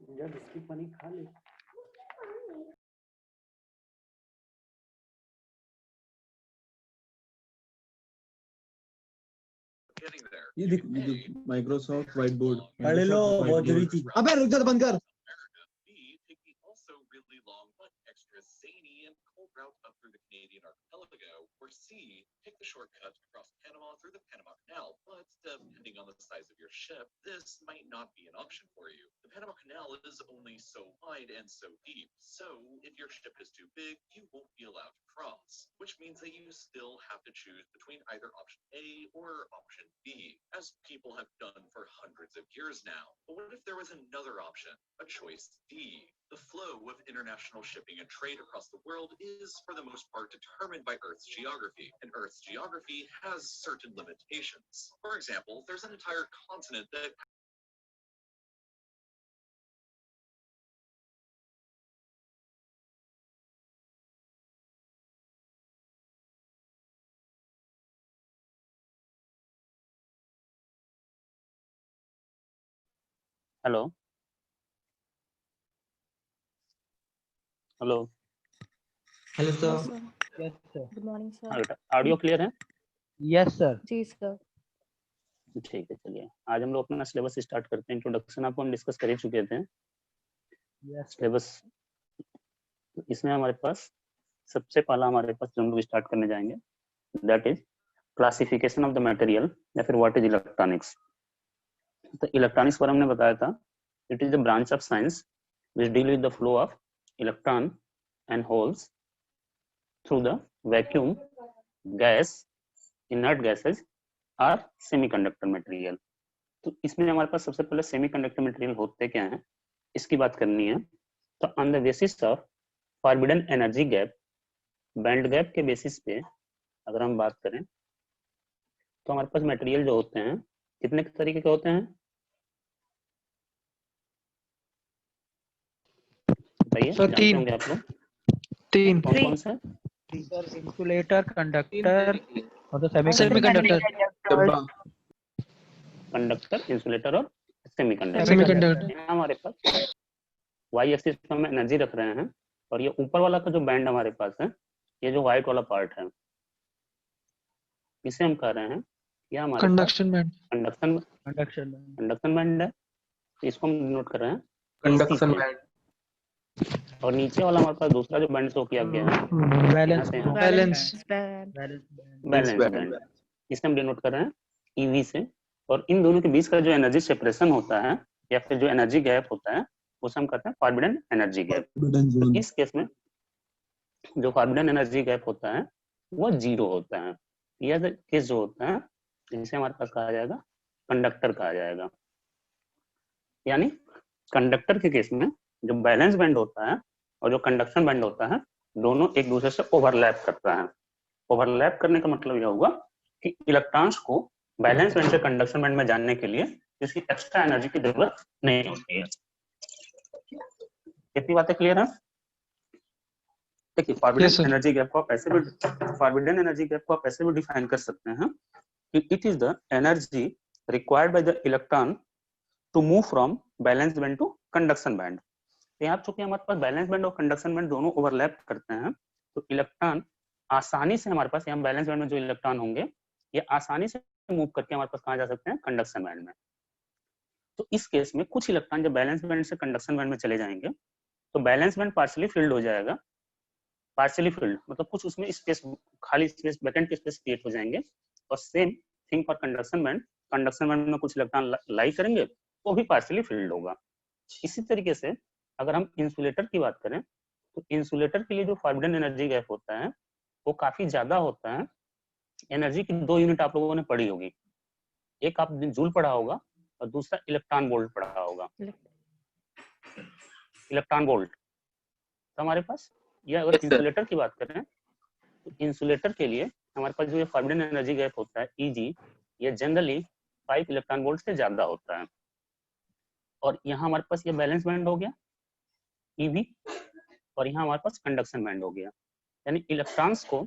जब इसकी पानी खा ले। ये देख माइक्रोसॉफ्ट व्हाइट बोर्ड पढ़ लो, बहुत जरूरी चीज। अबे रुक जा, बंद कर। Route up through the Canadian archipelago, or C, take the shortcut across Panama through the Panama Canal. But depending on the size of your ship, this might not be an option for you. The Panama Canal is only so wide and so deep, so if your ship is too big, you won't be allowed to cross, which means that you still have to choose between either option A or option B, as people have done for hundreds of years now. But what if there was another option, a choice D? The flow of international shipping and trade across the world is, for the most part, determined by Earth's geography, and Earth's geography has certain limitations. For example, there's an entire continent that hello hello hello sir. Yes sir. Good morning sir. Audio clear है? Yes sir. जी sir. ठीक है, चलिए आज हम लोग अपना syllabus start करते हैं। इंट्रोडक्शन आपको हम डिस्कस कर ही चुके थे। यस सिलेबस इसमें हमारे पास सबसे पहला हमारे पास जो हम लोग स्टार्ट करने जाएंगे that is classification of the material या फिर व्हाट इज इलेक्ट्रॉनिक्स। तो इलेक्ट्रॉनिक्स पर हमने बताया था it is the branch of science which deal with the flow of electron and holes through the vacuum gas inert gases और semiconductor material. तो इसमें हमारे पास सबसे पहले सेमीकंडक्टर मटेरियल होते क्या हैं इसकी बात करनी है। तो on the basis of forbidden energy gap, band gap के बेसिस पे अगर हम बात करें तो हमारे पास मटेरियल जो होते हैं कितने तरीके के होते हैं बताइए? जानते होंगे आप लोग? तीन। कौन कौन से? सर इंसुलेटर, कंडक्टर और सेमीकंडक्टर। कंडक्टर, इंसुलेटर और सेमीकंडक्टर। सेमीकंडक्टर। हमारे पास वाई एक्सिस पे हम एनर्जी रख रहे हैं और ये ऊपर वाला का जो बैंड हमारे पास है, ये जो व्हाइट वाला पार्ट है इसे हम कह रहे हैं ये हमारे कंडक्शन बैंड। कंडक्शन बैंड है। तो इसको हम नोट कर रहे हैं कंडक्शन बैंड। और नीचे वाला हमारे पास दूसरा जो बैंड शो किया गया है बैलेंस बैंड, इसे हम डिनोट कर रहे हैं ईवी से। और इन दोनों के बीच का जो एनर्जी सेपरेशन होता है या फिर जो एनर्जी गैप होता है उसे हम कहते हैं फॉरबिडन एनर्जी गैप। तो इस केस में जो फॉरबिडन एनर्जी गैप होता है वो 0 होता है। यह केस जो होता है जिसे हमारे पास कहा जाएगा कंडक्टर कहा जाएगा। यानी कंडक्टर के केस में जो बैलेंस बैंड होता है और जो कंडक्शन बैंड होता है दोनों एक दूसरे से ओवरलैप करता है। ओवरलैप करने का मतलब यह होगा कि इलेक्ट्रॉन्स को बैलेंस बैंड से कंडक्शन बैंड में जाने के लिए किसी एक्स्ट्रा एनर्जी की जरूरत नहीं होती है। कितनी बातें क्लियर है? देखिए फॉरबिडन एनर्जी गैप को आप ऐसे भी डिफाइन कर सकते हैं कि it is the energy required by the electron to move from valence band to conduction band. तो यहाँ चूंकि हमारे पास बैलेंस बैंड और कंडक्शन बैंड दोनों ओवरलैप करते हैं तो इलेक्ट्रॉन आसानी से हमारे पास यहाँ बैलेंस बैंड में जो इलेक्ट्रॉन होंगे ये आसानी से मूव करके हमारे पास कहाँ जा सकते हैं कंडक्शन बैंड में। तो इस केस में कुछ इलेक्ट्रॉन जब बैलेंस बैंड से कंडक्शन बैंड में चले जाएंगे तो बैलेंस बैंड पार्शियली फिल्ड हो जाएगा। पार्शियली फिल्ड मतलब कुछ उसमें स्पेस, खाली स्पेस, वैकेंट स्पेस क्रिएट हो जाएंगे। और same thing for conduction band, conduction band में कुछ इलेक्ट्रॉन लाई करेंगे तो भी पार्शियली फिल्ड होगा। इसी तरीके से अगर हम इंसुलेटर की बात करें तो इंसुलेटर के लिए जो फॉरबिडन एनर्जी गैप होता है वो काफी ज्यादा होता है। एनर्जी की 2 यूनिट आप लोगों ने पढ़ी होगी, एक आप जूल पढ़ा होगा और दूसरा इलेक्ट्रॉन वोल्ट पढ़ा होगा। Electron volt. तो हमारे पास ये अगर इंसुलेटर की बात करें तो इंसुलेटर के लिए हमारे पास जो ये फॉरबिडन एनर्जी गैप होता है Eg, ये जनरली 5 इलेक्ट्रॉन वोल्ट से ज्यादा होता है। और यहाँ हमारे पास ये बैलेंस बैंड हो गया Ev और यहाँ हमारे पास कंडक्शन बैंड हो गया। यानी इलेक्ट्रॉन्स को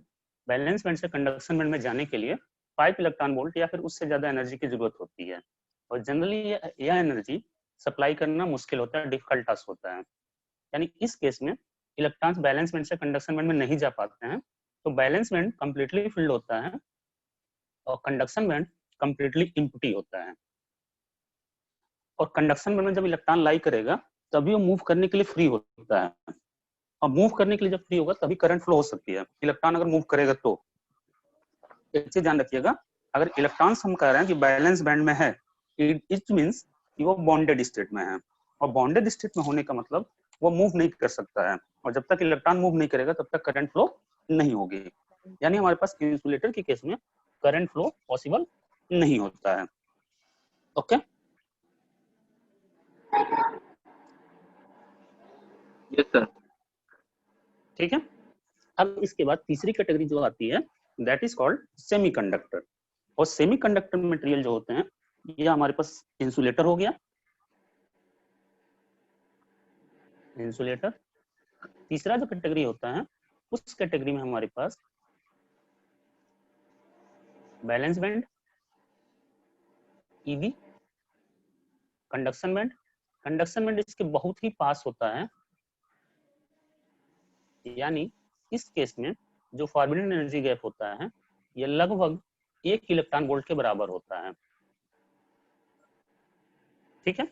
बैलेंस बैंड से कंडक्शन बैंड में जाने के लिए 5 इलेक्ट्रॉन वोल्ट या फिर उससे ज्यादा एनर्जी की जरूरत होती है। और जनरली यह एनर्जी सप्लाई करना मुश्किल होता है, डिफिकल्ट टास्क होता है। यानी इस केस में इलेक्ट्रॉन्स बैलेंस बैंड से कंडक्शन बैंड में नहीं जा पाते हैं, तो बैलेंस बैंड कंप्लीटली फिल्ड होता है और कंडक्शन बैंड कंप्लीटली एम्प्टी होता है। और कंडक्शन बैंड में जब इलेक्ट्रॉन लाई करेगा तभी वो मूव करने के लिए फ्री होता है, और मूव करने के लिए जब फ्री होगा तभी करंट फ्लो हो सकती है। इलेक्ट्रॉन अगर मूव करेगा तो एक चीज ध्यान रखिएगा, अगर इलेक्ट्रॉन्स हम कह रहे हैं कि बैलेंस बैंड में है, इट मींस कि वो बॉन्डेड स्टेट में है, और बॉन्डेड स्टेट में होने का मतलब वो मूव नहीं कर सकता है, और जब तक इलेक्ट्रॉन मूव नहीं करेगा तब तक करंट फ्लो नहीं होगी। यानी हमारे पास इंसुलेटर के केस में करंट फ्लो पॉसिबल नहीं होता है। Okay, yes sir. ठीक है। अब इसके बाद तीसरी कैटेगरी जो आती है दैट इज कॉल्ड सेमीकंडक्टर। और सेमीकंडक्टर मटेरियल जो होते हैं ये हमारे पास इंसुलेटर हो गया, इंसुलेटर। तीसरा जो कैटेगरी होता है उस कैटेगरी में हमारे पास बैलेंस बैंड, ईवी, कंडक्शन बैंड। कंडक्शन बैंड इसके बहुत ही पास होता है, यानी इस केस में जो फॉरबिडन एनर्जी गैप होता है ये लगभग 1 इलेक्ट्रॉन वोल्ट के बराबर होता है। ठीक है,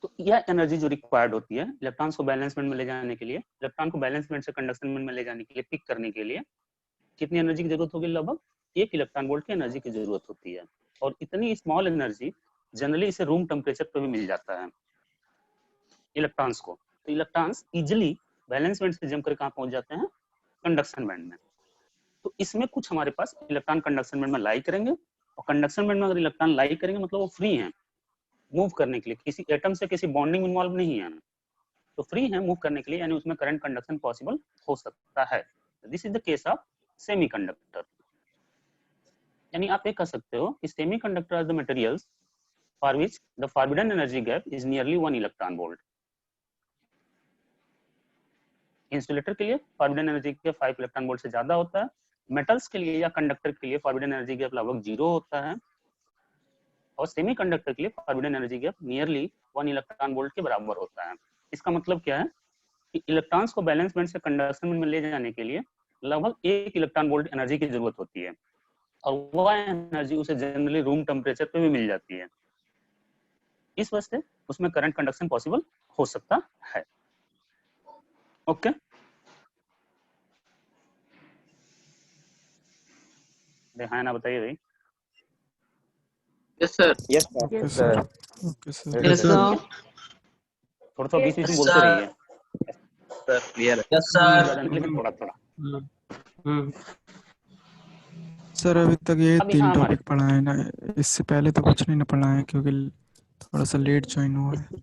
तो यह एनर्जी जो रिक्वायर्ड होती है इलेक्ट्रॉन्स को बैलेंस बैंड में ले जाने के लिए, इलेक्ट्रॉन को बैलेंस बैंड से कंडक्शन बैंड में ले जाने के लिए, पिक करने के लिए कितनी एनर्जी की जरूरत होगी? लगभग 1 इलेक्ट्रॉन वोल्ट की एनर्जी की जरूरत होती है। और इतनी स्मॉल एनर्जी जनरली इसे रूम टेम्परेचर पे भी मिल जाता है इलेक्ट्रॉन्स को। तो इलेक्ट्रॉन्स इजिली बैलेंस बैंड से जम कर कहाँ पहुंच जाते हैं? कंडक्शन बैंड में। तो इसमें कुछ हमारे पास इलेक्ट्रॉन कंडक्शन बैंड में लाई करेंगे, और कंडक्शन बैंड में अगर इलेक्ट्रॉन लाई करेंगे मतलब वो फ्री हैं मूव करने के लिए, किसी एटम से किसी बॉन्डिंग इन्वॉल्व नहीं है, तो फ्री है मूव करने के लिए, यानी उसमें करंट कंडक्शन पॉसिबल हो सकता है। This is the case of semiconductor. यानी आप ये कह सकते हो कि semiconductor are the materials for which the forbidden energy gap is nearly 1 electron volt. Insulator के लिए forbidden energy gap 5 electron volt से ज्यादा होता है। मेटल्स के लिए या कंडक्टर के लिए फॉरबिडन एनर्जी गैप लगभग 0 होता है, और सेमीकंडक्टर के लिए forbidden energy gap nearly 1 electron volt के बराबर होता है। इसका मतलब क्या है कि इलेक्ट्रॉन्स को बैलेंस बैंड से कंडक्शन बैंड में ले जाने के लिए लगभग 1 इलेक्ट्रॉन वोल्ट एनर्जी की जरूरत होती है, और वह एनर्जी उसे जनरली रूम टेम्परेचर पे भी मिल जाती है। इस वजह से उसमें करंट कंडक्शन पॉसिबल हो सकता है। ओके, हाँ ना बताइए भाई। Yes sir. Yes Okay, sir. Sir. Okay, sir. Yes sir. थोड़ा सा बीच बीच में बोलते रहिए, सर क्लियर है। यस ज्यादा सर। नहीं, लेकिन थोड़ा थोड़ा। सर अभी तक ये अब 3 यहाँ हमारे टॉपिक पढ़ा है ना, इससे पहले तो कुछ नहीं ना पढ़ा है क्योंकि थोड़ा सा लेट ज्वाइन हुआ है।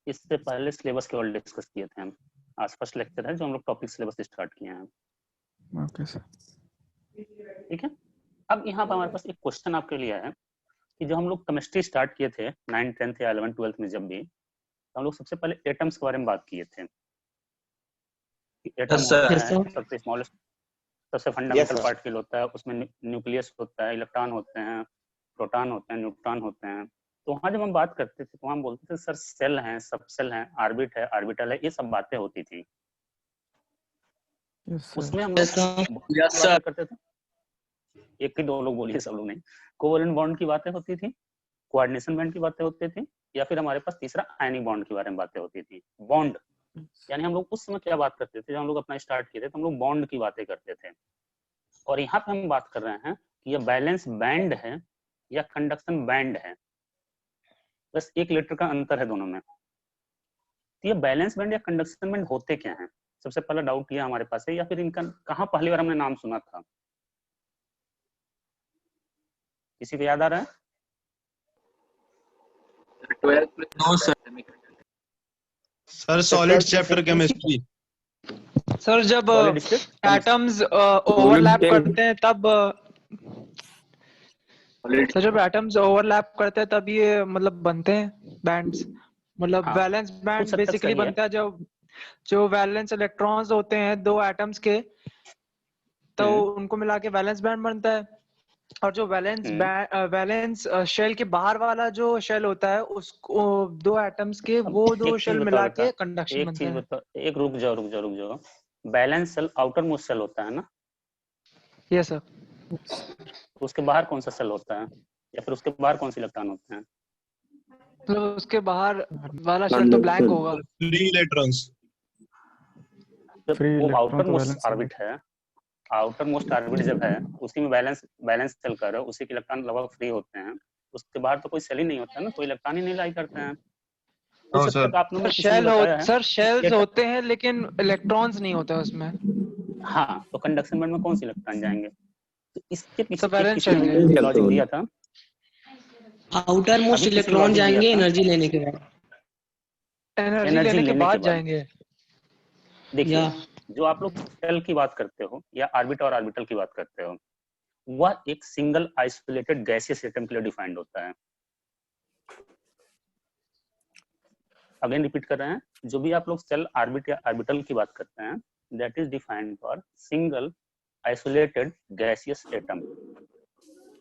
इससे पहले सिलेबस केवल डिस्कस किए थे हम, आज फर्स्ट लेक्चर है जो हम लोग टॉपिक सिलेबस स्टार्ट किए हैं। Okay sir. ठीक है, अब यहाँ पर हमारे पास एक क्वेश्चन आपके लिए है कि जो हम लोग केमिस्ट्री स्टार्ट किए थे 9th 10th या 11th 12th में, जब भी तो हम लोग सबसे पहले एटम्स के बारे में बात किए थे। Atom Yes, sir. होता Yes, है sir. सबसे स्मॉलेस्ट, सबसे फंडामेंटल sir. पार्टिकल होता है, उसमें न्यूक्लियस होता है, इलेक्ट्रॉन होते हैं, प्रोटॉन होते हैं, न्यूट्रॉन होते हैं। तो वहाँ जब हम बात करते थे तो हम बोलते थे सर सेल हैं, सब सेल हैं, ऑर्बिट है, ऑर्बिटल है, ये सब बातें होती थी। Yes sir. उसमें हम Yes, sir. लोग Yes, बातें sir. करते थे, एक ही 2 लोग बोलिए, सब लोग नहीं। कोवलेंट बॉन्ड की बातें होती थी, कोऑर्डिनेशन बॉन्ड की बातें होती थी, या फिर हमारे पास तीसरा आयनिक बॉन्ड के बारे में बातें होती थी। बॉन्ड यानी हम लोग उस समय क्या बात करते थे, जब हम लोग अपना स्टार्ट किए थे तो हम लोग बॉन्ड की बातें करते थे। और यहाँ पे हम बात कर रहे हैं कि ये बैलेंस बैंड है या कंडक्शन बैंड है, बस 1 लीटर का अंतर है दोनों में। तो ये बैलेंस बैंड या कंडक्शन बैंड होते क्या हैं? सबसे पहला डाउट ये हमारे पास है, या फिर इनका कहाँ पहली बार हमने नाम सुना था? किसी को याद आ रहा है? 12th में No, sir. Sir solid chapter chemistry. Sir जब Solid state atoms overlap state. करते हैं तब सॉलिड सर जब एटम्स ओवरलैप करते हैं तब ये मतलब बनते हैं बैंड्स, मतलब हाँ, वैलेंस बैंड कुछ हद तक बेसिकली सही है। बनता है जब जो वैलेंस इलेक्ट्रॉन्स होते हैं 2 एटम्स के, तो उनको मिला के वैलेंस बैंड बनता है। और जो वैलेंस हम्म। वैलेंस शेल के बाहर वाला जो शेल होता है उसको दो एटम्स के अब वो दो एक चीज शेल बताओ मिला बेटा, के कंडक्शन एक बनता चीज है। बताओ, एक रुक जाओ। Valence shell outermost shell होता है ना, यस सर। तो उसके बाहर कौन सा सेल होता है, या फिर उसके बाहर कौन से इलेक्ट्रॉन होते हैं? तो उसके बाहर वाला शेल तो ब्लैंक होगा। Free electrons. जब फ्री वो इलेक्ट्रॉन आउटर तो मोस्ट वैलेंस ऑर्बिट है, आउटर मोस्ट ऑर्बिट जब है उसी में बैलेंस सेल कर रहे हो, उसी के इलेक्ट्रॉन लगभग फ्री होते हैं, उसके बाहर तो कोई सेल ही नहीं होता है ना, कोई इलेक्ट्रॉन ही नहीं लाई करते हैं। कुछ हाँ हद सर। तक आप लोगों सर ने किसी ने बताया है सर शेल्स कि होते हैं लेकिन इलेक्ट्रॉन्स नहीं होते उसमें। हाँ, तो कंडक्शन बैंड में कौन से इलेक्ट्रॉन जाएंगे? तो इसके पीछे सब एक वैलेंस किसी ने शेल मुझे के लॉजिक दिया था, आउटर मोस्ट अभी किसी ने इलेक्ट्रॉन लॉजिक दिया जाएंगे था, एनर्जी लेने के बाद। एनर्जी एनर्जी लेने के लेने के बाद बाद। जाएंगे। देखिए, या जो आप लोग सेल की बात करते हो या ऑर्बिट और ऑर्बिटल की बात करते हो, वह एक सिंगल आइसोलेटेड गैसियस एटम के लिए डिफाइंड होता है। अगेन रिपीट कर रहे हैं, जो भी आप लोग सेल, ऑर्बिट या ऑर्बिटल की बात करते हैं, that is defined for single isolated gaseous atom.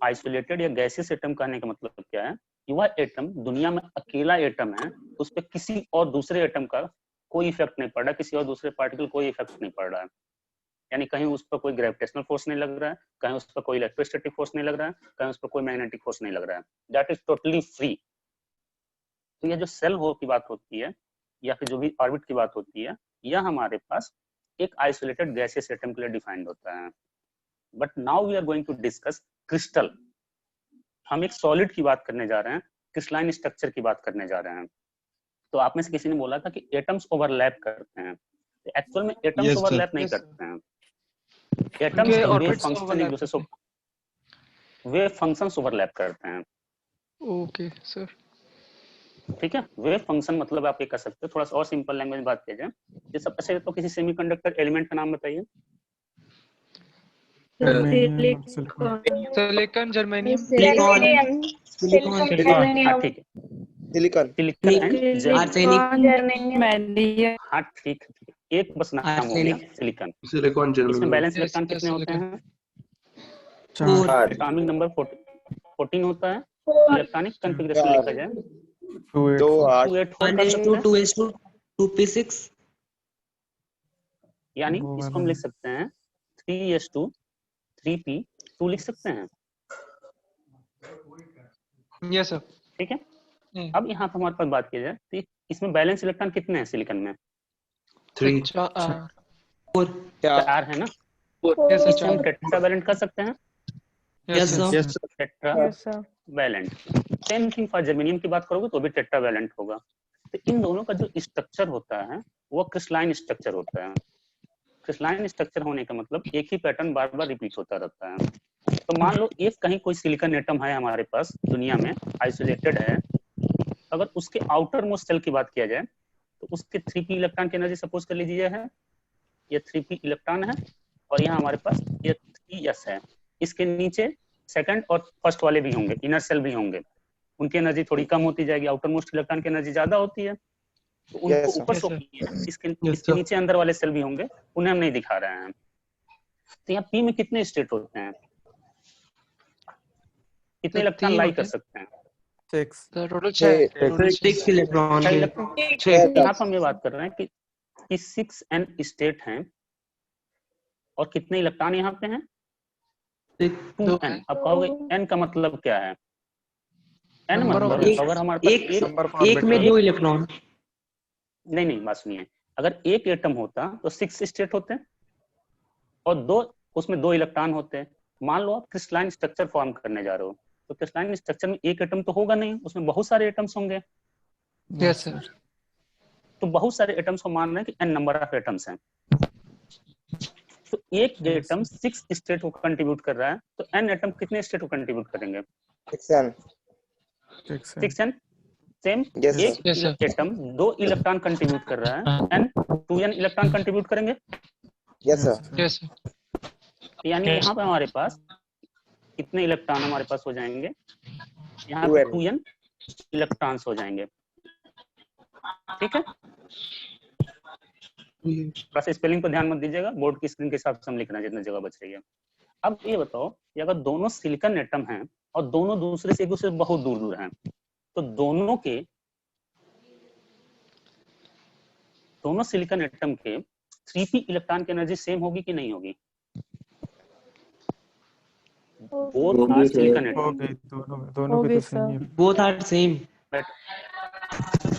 Isolated या गैसियस एटम कहने का मतलब क्या है कि वह एटम दुनिया में अकेला एटम है, उस पर किसी और दूसरे एटम का कोई इफेक्ट नहीं पड़ रहा, किसी और दूसरे पार्टिकल कोई इफेक्ट नहीं पड़ रहा है। यानी कहीं उस पर कोई ग्रेविटेशनल फोर्स नहीं लग रहा है, कहीं उस पर कोई इलेक्ट्रोस्टैटिक फोर्स नहीं लग रहा है, कहीं उस पर कोई मैग्नेटिक फोर्स नहीं लग रहा है, दैट इज टोटली फ्री। तो ये जो सेल हो की बात होती है या फिर जो भी ऑर्बिट की बात होती है, यह हमारे पास एक आइसोलेटेड गैसियस एटम के लिए डिफाइंड होता है। But now we are going to discuss crystal. हम एक सॉलिड की बात करने जा रहे हैं, क्रिस्टलाइन स्ट्रक्चर की बात करने जा रहे हैं। तो आप में से किसी ने बोला था कि एटम्स ओवरलैप करते हैं, तो एक्चुअल में एटम्स यस सर। ओवरलैप नहीं Yes, sir. करते हैं। एटम्स उनके के वेव ऑर्बिट्स फंक्शन एक ओवरलैप दूसरे करते हैं। से वेव फंक्शंस ओवरलैप करते हैं। Okay sir. ठीक है, वेव फंक्शन मतलब आप ये कर सकते हो, थोड़ा सा और सिंपल लैंग्वेज में बात किया जाए, जैसे अच्छा तो किसी सेमीकंडक्टर एलिमेंट का नाम बताइए। जर्मेनियम और silicon. Silicon, germanium, silicon silicon हाँ ठीक है, सिलिकॉन सिलिकॉन एंड आर्सेनिक हाँ ठीक है, एक बस नाम हो गया सिलिकॉन। सिलिकॉन इसमें germanium. Balance Yes, electron yes, कितने होते silicon. हैं? 4 एटॉमिक नंबर 14 होता है। इलेक्ट्रॉनिक कॉन्फ़िगरेशन लिखा जाए 284 284 कर सकते हैं, 1:2 2p6 यानी वो इसको वाला हम लिख है। सकते हैं 3s2 3p2 लिख सकते हैं। Yes sir. ठीक है, अब यहाँ पर हमारे पास बात की जाए तो इसमें बैलेंस इलेक्ट्रॉन कितने हैं सिलिकॉन में? 3 4 है ना, यस इससे हम सर। टेट्रावैलेंट कर सकते हैं, yes sir. Yes sir tetravalent. Same thing for germanium की बात करोगे तो भी टेट्रावैलेंट होगा। तो इन दोनों का जो स्ट्रक्चर होता है वो क्रिस्टलाइन स्ट्रक्चर होता है। क्रिस्टलाइन स्ट्रक्चर होने का मतलब एक ही पैटर्न बार बार रिपीट होता रहता है। तो मान लो एक कहीं कोई सिलिकॉन एटम है हमारे पास दुनिया में, आइसोलेटेड है, अगर उसके आउटर मोस्ट सेल की बात किया जाए तो उसके 3p इलेक्ट्रॉन की एनर्जी सपोज कर लीजिए है, ये 3p इलेक्ट्रॉन है, और यहाँ हमारे पास ये 3s है। इसके नीचे सेकंड और फर्स्ट वाले भी होंगे, इनर सेल भी होंगे, उनकी एनर्जी थोड़ी कम होती जाएगी, आउटर मोस्ट इलेक्ट्रॉन की एनर्जी ज्यादा होती है, तो उनको ऊपर शो किए हैं। इसके नीचे अंदर वाले सेल भी होंगे, उन्हें हम नहीं दिखा रहे हैं। तो यहाँ p में कितने स्टेट होते हैं, कितने इलेक्ट्रॉन लाई कर सकते हैं? 6 टोटल 6 इलेक्ट्रॉन 6 है। इलेक्ट्रॉन। यहाँ पर हम ये बात कर रहे हैं कि 6n स्टेट हैं और कितने इलेक्ट्रॉन यहाँ पे हैं? 2n। अब कहोगे n का मतलब क्या है? n Number of मतलब अगर हमारे पास एक में 2 इलेक्ट्रॉन। नहीं बात सुनिए, अगर एक एटम होता तो 6 स्टेट होते और उसमें 2 इलेक्ट्रॉन होते। मान लो आप क्रिस्टलाइन स्ट्रक्चर फॉर्म करने जा रहे हो, तो क्रिस्टलाइन स्ट्रक्चर में एक एटम तो होगा नहीं, उसमें बहुत सारे एटम्स होंगे। Yes sir. तो बहुत सारे एटम्स को मान रहे हैं कि n नंबर ऑफ एटम्स हैं, तो एक एटम 6 स्टेट को कंट्रीब्यूट कर रहा है, तो n एटम कितने स्टेट को कंट्रीब्यूट करेंगे? 6n। सेम एक एटम 2 इलेक्ट्रॉन कंट्रीब्यूट कर रहा है, n 2n इलेक्ट्रॉन कंट्रीब्यूट करेंगे। Yes sir. यानी यहाँ पे हमारे पास कितने इलेक्ट्रॉन हमारे पास हो जाएंगे? यहाँ पे 2n इलेक्ट्रॉन्स हो जाएंगे। ठीक है, बस स्पेलिंग पर ध्यान मत दीजिएगा, बोर्ड की स्क्रीन के हिसाब से हम लिख रहे हैं जितनी जगह बच रही है। अब ये बताओ कि अगर दोनों सिलिकॉन एटम हैं और दोनों दूसरे से एक दूसरे से बहुत दूर दूर हैं, तो दोनों सिलिकॉन एटम के 3p इलेक्ट्रॉन की एनर्जी सेम होगी कि नहीं होगी? बोथ आर सिलिकॉन हो एटम, गई, दोनों के तो सेम ही है। Both are same.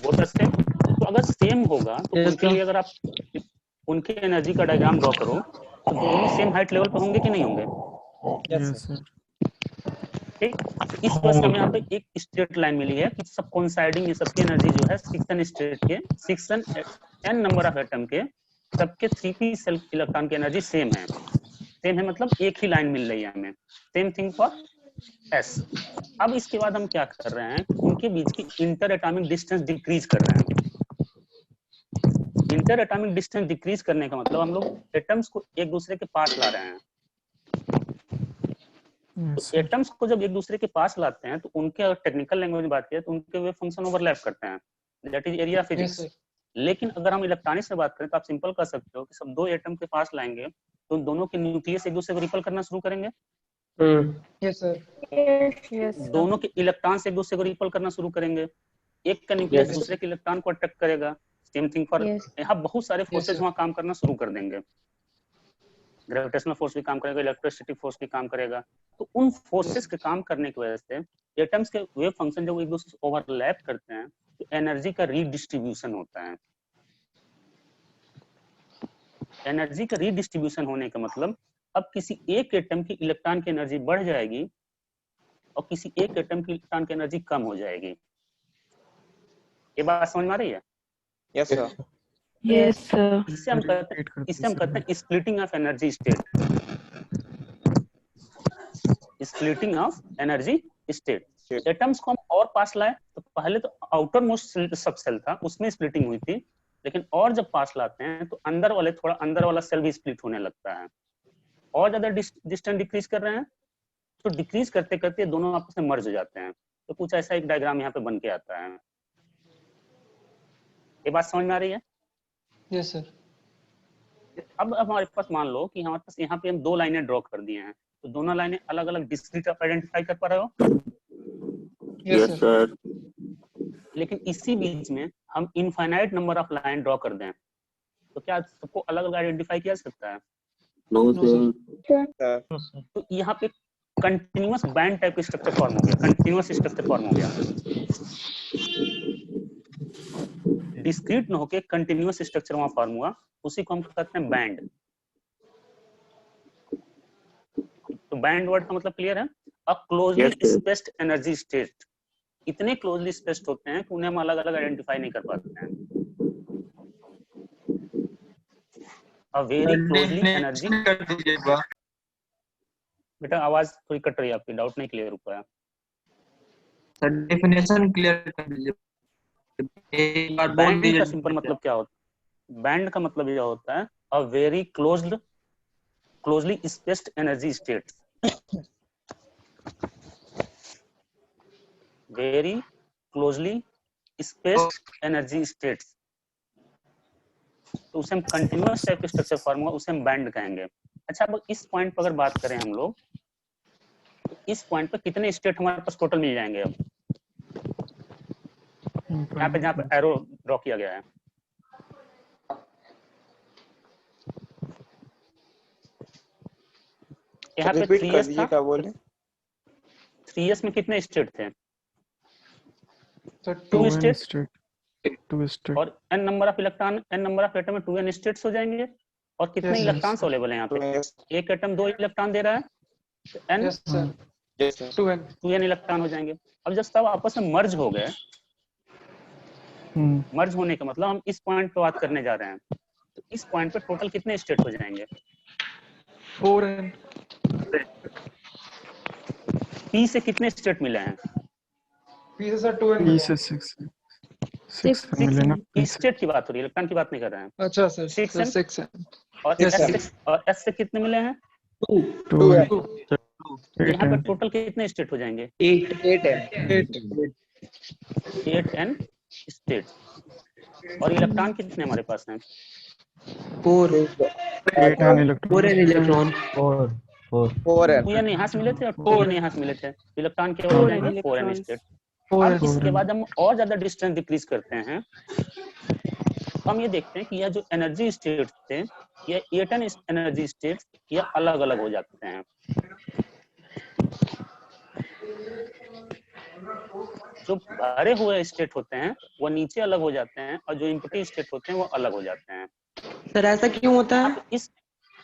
Both are same. तो अगर सेम होगा तो Yes, उनके sir. लिए अगर आप उनके एनर्जी का डायग्राम ड्रॉ करो तो दोनों सेम हाइट लेवल पे होंगे कि नहीं होंगे? Yes sir. ठीक, इस वजह से हमें यहाँ पे एक स्ट्रेट लाइन मिली है कि सब कोइंसाइडिंग, ये सबकी एनर्जी जो है 6n स्टेट के 6n n number of atom के सबके 3p सेल्फ इलेक्ट्रॉन की एनर्जी सेम है। सेम है मतलब एक ही लाइन मिल रही है हमें। Same thing for s। अब इसके बाद हम क्या कर रहे हैं, उनके बीच की इंटर एटॉमिक डिस्टेंस डिक्रीज कर रहे हैं। इंटर एटॉमिक डिस्टेंस डिक्रीज करने का मतलब हम लोग एटम्स को एक दूसरे के पास ला रहे हैं। तो यस सर। एटम्स को जब एक दूसरे के पास लाते हैं तो उनके, अगर टेक्निकल लैंग्वेज में बात करें तो उनके वेव फंक्शन ओवरलैप करते हैं, दैट इज एरिया फिजिक्स। लेकिन अगर हम इलेक्ट्रॉनिक्स से बात करें तो आप सिंपल कर सकते हो कि सब दो एटम के पास लाएंगे तो उन दोनों के न्यूक्लियस एक दूसरे को रिपल करना शुरू करेंगे। Yes sir. दोनों के इलेक्ट्रॉन से एक दूसरे को रिपल करना शुरू करेंगे। एक का न्यूक्लियस Yes. दूसरे के इलेक्ट्रॉन को अट्रैक्ट करेगा। सेम थिंग फॉर, यहाँ बहुत सारे फोर्सेज वहाँ काम करना शुरू कर देंगे। ग्रेविटेशनल फोर्स भी काम करेगा, इलेक्ट्रोस्टैटिक फोर्स भी काम करेगा। तो उन फोर्सेस के काम करने की वजह से एटम्स के वेव फंक्शन जब एक दूसरे से ओवरलैप करते हैं तो एनर्जी का रीडिस्ट्रीब्यूशन होता है। एनर्जी का रीडिस्ट्रीब्यूशन होने का मतलब अब किसी एक एटम की इलेक्ट्रॉन की एनर्जी बढ़ जाएगी और किसी एक एटम की इलेक्ट्रॉन की एनर्जी कम हो जाएगी। ये बात समझ में आ रही है? Yes, sir. Yes, sir. इससे हम कहते हैं splitting of energy state. Splitting of energy state. Atoms को हम और पास लाए तो पहले तो आउटर मोस्ट सब सेल था उसमें स्प्लिटिंग हुई थी, लेकिन और जब पास लाते हैं तो अंदर वाले, थोड़ा अंदर वाला सेल भी स्प्लिट होने लगता है। और ज्यादा डिस्टेंस डिक्रीज कर रहे हैं तो डिक्रीज करते करते दोनों आपस में मर्ज हो जाते हैं। तो कुछ ऐसा एक डायग्राम यहाँ पे बन के आता है। ये बात समझ में आ रही है? Yes sir. अब हमारे पास मान लो कि हमारे पास यहाँ पे हम दो लाइनें ड्रॉ कर दिए हैं, तो दोनों लाइनें अलग अलग डिस्क्रीट आप आइडेंटिफाई कर पा रहे हो? Yes sir. लेकिन इसी बीच में हम infinite number of line draw कर दें तो क्या सबको अलग अलग आइडेंटिफाई किया जा सकता है? No sir. तो यहाँ पे कंटिन्यूअस बैंड टाइप का स्ट्रक्चर फॉर्म हो गया, कंटिन्यूअस स्ट्रक्चर फॉर्म हो गया। डिस्क्रीट न होके कंटिन्यूअस स्ट्रक्चर वहां फॉर्म हुआ, उसी को हम कहते हैं बैंड। तो बैंड वर्ड का मतलब क्लियर है? A closely spaced energy state. इतने क्लोजली स्पेस्ड होते हैं कि उन्हें हम अलग अलग आइडेंटिफाई नहीं कर पाते हैं। A very closely energy. बेटा आवाज थोड़ी कट रही है आपकी, डाउट नहीं क्लियर हो पाया। सर डेफिनेशन क्लियर कर दीजिए। एक बार बोल बैंड दीजिए। का सिंपल मतलब क्या होता है? बैंड का मतलब यह होता है a very closely spaced energy state. Very closely spaced energy states, तो उसे हम कंटिन्यूअस टाइप के स्ट्रक्चर फॉर्म हुआ, उसे हम बैंड कहेंगे। अच्छा, अब इस पॉइंट पर अगर बात करें हम लोग, तो इस पॉइंट पर कितने स्टेट हमारे पास टोटल मिल जाएंगे? अब यहाँ पे जहाँ पे एरो ड्रॉ किया गया है, यहाँ पे 3s था। 3s में कितने स्टेट थे? Two state. और n number of electron, n number of atom में 2n स्टेट्स हो जाएंगे। और कितने इलेक्ट्रॉन्स अवेलेबल है यहाँ पे? एक एटम 2 इलेक्ट्रॉन दे रहा है तो n 2n इलेक्ट्रॉन हो जाएंगे। अब जब सब आपस में मर्ज हो गए, मर्ज होने का मतलब हम इस पॉइंट पे बात करने जा रहे हैं, तो इस पॉइंट पे टोटल कितने स्टेट हो जाएंगे? 4n। p से कितने स्टेट मिले हैं? p से सर 2n। p से 6 मिले ना। स्टेट की बात हो रही है, इलेक्ट्रॉन की बात नहीं कर रहे हैं। अच्छा सर 6n। और s से कितने मिले हैं? 2 यहाँ पे टोटल कितने स्टेट हो जाएंगे? 8n state. और इलेक्ट्रॉन कितने हमारे पास हैं? 4 इलेक्ट्रॉन। टू एन यहाँ से मिले थे और टू एन यहाँ से मिले थे, इलेक्ट्रॉन केवल हो जाएंगे 4n स्टेट। अब इसके बाद हम और ज्यादा डिस्टेंस डिक्रीज करते हैं, तो हम ये देखते हैं कि यह जो एनर्जी स्टेट थे, ये 8n एनर्जी स्टेट ये अलग अलग हो जाते हैं। जो भरे हुए स्टेट होते हैं वो नीचे अलग हो जाते हैं और जो एम्प्टी स्टेट होते हैं वो अलग हो जाते हैं। सर ऐसा क्यों होता है? आप इस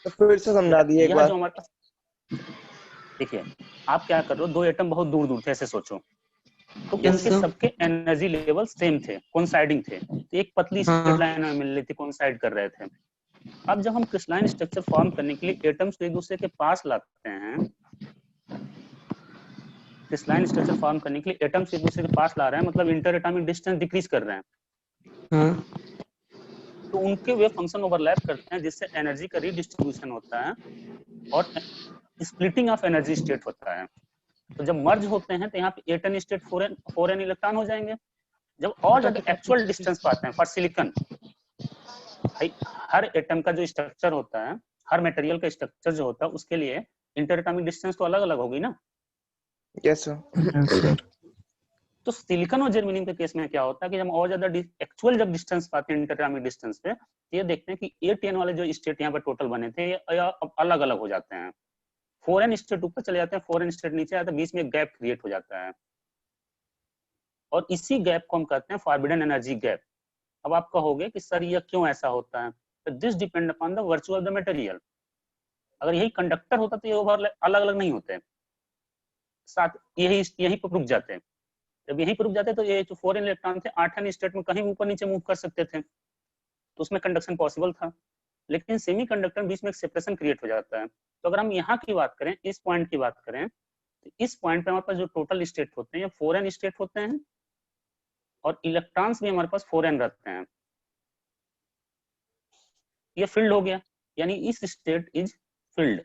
तो फिर से समझा दिए एक यह बार। जो हमारे पास देखिए, आप क्या कर रहे हो, दो एटम बहुत दूर दूर थे ऐसे सोचो, तो Yes, उनके sir. सबके एनर्जी लेवल सेम थे, कोइंसाइडिंग थे, तो एक पतली स्ट्रेट लाइन में मिल रही थी, कोइंसाइड कर रहे थे। अब जब हम क्रिस्टलाइन स्ट्रक्चर फॉर्म करने के लिए एटम्स को एक दूसरे के पास लाते हैं, क्रिस्टलाइन स्ट्रक्चर फॉर्म करने के लिए एटम्स एक दूसरे के पास ला रहे हैं, मतलब इंटर एटॉमिक डिस्टेंस डिक्रीज कर रहे हैं। हाँ। तो उनके वे फंक्शन ओवरलैप करते हैं, जिससे एनर्जी का रीडिस्ट्रीब्यूशन होता है और स्प्लिटिंग ऑफ एनर्जी स्टेट होता है। तो जब मर्ज होते हैं तो यहाँ पे 8n स्टेट 4n इलेक्ट्रॉन हो जाएंगे। जब और ज्यादा एक्चुअल डिस्टेंस पाते हैं फॉर सिलिकॉन, भाई हर एटम का जो स्ट्रक्चर होता है, हर मटेरियल का स्ट्रक्चर जो होता है, उसके लिए इंटर एटॉमिक डिस्टेंस तो अलग अलग होगी ना। Yes sir. तो सिलिकॉन और जर्मेनियम के केस में क्या होता है कि जब और ज्यादा एक्चुअल जब डिस्टेंस पाते हैं इंटर एटॉमिक डिस्टेंस पे, ये देखते हैं कि 8n वाले जो स्टेट यहाँ पर टोटल बने थे, ये अब अलग अलग हो जाते हैं। 4n स्टेट ऊपर चले जाते हैं, 4n स्टेट नीचे आता है, बीच में एक गैप क्रिएट हो जाता है और इसी गैप को हम कहते हैं फॉरबिडन एनर्जी गैप। अब आप कहोगे कि सर ये क्यों ऐसा होता है? तो this depend upon the virtue of the material. अगर यही कंडक्टर होता तो ये ओवरलैप अलग अलग नहीं होते, साथ यही पर रुक जाते हैं। जब यहीं पर रुक जाते तो ये जो 4n इलेक्ट्रॉन थे 8n स्टेट में कहीं ऊपर नीचे मूव कर सकते थे, तो उसमें कंडक्शन पॉसिबल था। लेकिन सेमीकंडक्टर बीच में एक सेपरेशन क्रिएट हो जाता है। तो अगर हम यहाँ की बात करें, इस पॉइंट की बात करें, तो इस पॉइंट पे हमारे पास जो टोटल स्टेट होते हैं ये 4n स्टेट होते हैं और इलेक्ट्रॉन्स भी हमारे पास 4n रहते हैं। ये फील्ड हो गया, यानी इस स्टेट इज फील्ड।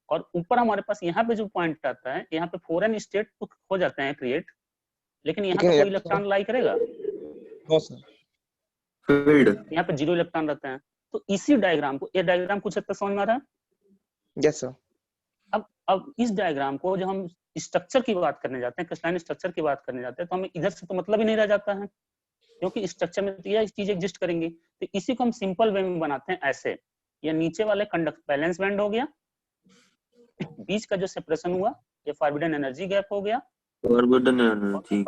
और ऊपर हमारे पास यहाँ पे जो पॉइंट आता है, यहाँ पे 4n स्टेट तो हो जाते हैं क्रिएट, लेकिन यहाँ पे कोई इलेक्ट्रॉन लाई करेगा? No sir. फील्ड यहाँ पे 0 इलेक्ट्रॉन रहते हैं। तो इसी डायग्राम को, ये डायग्राम कुछ हद तक समझ में आ रहा है? Yes sir. अब इस डायग्राम को जब हम स्ट्रक्चर की बात करने जाते हैं, क्रिस्टलाइन स्ट्रक्चर की बात करने जाते हैं, तो हमें इधर से तो मतलब ही नहीं रह जाता है, क्योंकि स्ट्रक्चर में तो यह चीज एग्जिस्ट करेंगी। तो इसी को हम सिंपल वे में बनाते हैं ऐसे, ये नीचे वाले कंडक्ट बैलेंस बैंड हो गया, बीच का जो सेपरेशन हुआ ये फॉरबिडन एनर्जी गैप हो गया, फॉरबिडन एनर्जी,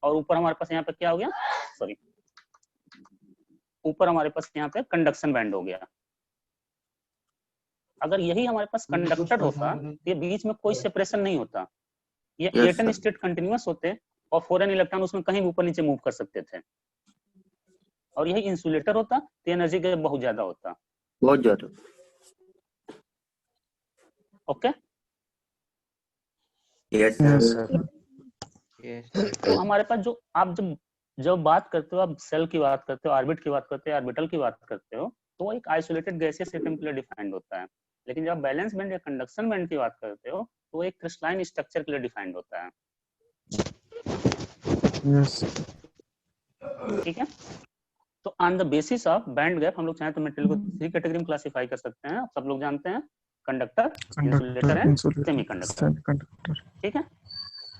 और ऊपर हमारे पास यहाँ पे क्या हो गया, सॉरी, ऊपर हमारे पास यहाँ पे कंडक्शन बैंड हो गया। अगर यही हमारे पास कंडक्टर होता तो ये बीच में कोई सेपरेशन नहीं होता, ये 8n स्टेट कंटिन्यूअस होते और 4n इलेक्ट्रॉन उसमें कहीं ऊपर नीचे मूव कर सकते थे। और यही इंसुलेटर होता तो एनर्जी गैप बहुत ज्यादा होता, बहुत ज्यादा। ओके। Yes sir. तो हमारे पास जो आप जब बात करते हो, आप सेल की बात करते हो, ऑर्बिट की बात करते हो, ऑर्बिटल की बात करते हो, तो वो एक आइसोलेटेड गैसियस एटम के लिए डिफाइंड होता है। लेकिन जब आप बैलेंस बैंड या कंडक्शन बैंड की बात करते हो तो वो एक क्रिस्टलाइन स्ट्रक्चर के लिए डिफाइंड होता है। ठीक है। तो on the basis of band gap हम लोग चाहे तो मटेरियल को 3 कैटेगरी में क्लासिफाई कर सकते हैं। सब लोग जानते हैं, कंडक्टर, इंसुलेटर एंड सेमीकंडक्टर। ठीक है।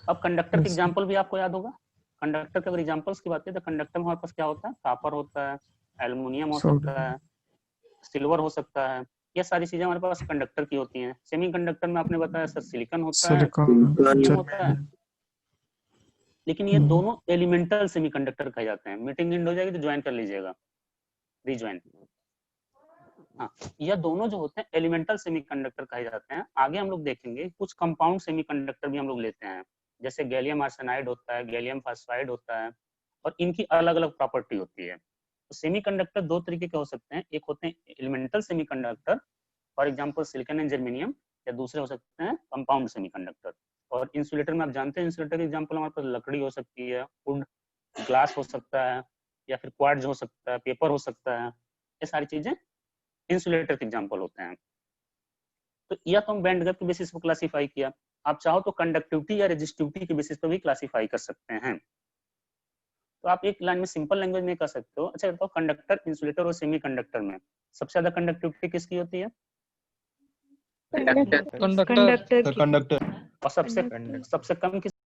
अब कंडक्टर के एग्जांपल भी आपको याद होगा। कंडक्टर के अगर एग्जांपल्स की बात करें तो कंडक्टर में हमारे पास क्या होता है, कॉपर होता है, एल्युमिनियम हो सकता है, सिल्वर हो सकता है, ये सारी चीजें हमारे पास कंडक्टर की होती हैं। सेमीकंडक्टर में आपने बताया सर सिलिकॉन होता है, जर्मेनियम होता है, लेकिन ये दोनों एलिमेंटल सेमीकंडक्टर कहे जाते हैं। मीटिंग एंड हो जाएगी तो ज्वाइन कर लीजिएगा, रिज्वाइन। हाँ, यह दोनों जो होते हैं एलिमेंटल सेमीकंडक्टर कहे जाते हैं। आगे हम लोग देखेंगे कुछ कंपाउंड सेमीकंडक्टर भी हम लोग लेते हैं, जैसे गैलियम आर्सेनाइड होता है, गैलियम फास्फाइड होता है, और इनकी अलग अलग प्रॉपर्टी होती है। तो सेमीकंडक्टर दो तरीके के हो सकते हैं, एक होते हैं elemental semiconductor, for example silicon and germanium, या दूसरे हो सकते हैं कंपाउंड सेमीकंडक्टर। और इंसुलेटर में आप जानते हैं, इंसुलेटर के एग्जांपल हमारे पास लकड़ी हो सकती है, वुड, ग्लास हो सकता है, या फिर क्वार्ट्ज हो सकता है, पेपर हो सकता है, ये सारी चीजें इंसुलेटर के एग्जांपल होते हैं। तो यह तो हम बैंड गैप के बेसिस पर क्लासिफाई किया। आप चाहो तो कंडक्टिविटी या रेजिस्टिविटी के बेसिस पर भी क्लासिफाई कर सकते हैं। तो आप एक लाइन में सिंपल लैंग्वेज में कर सकते हो। अच्छा बताओ, कंडक्टर, इंसुलेटर और सेमीकंडक्टर में सबसे ज्यादा कंडक्टिविटी किसकी होती है? कंडक्टर कंडक्टर सर कंडक्टर और सबसे कम किस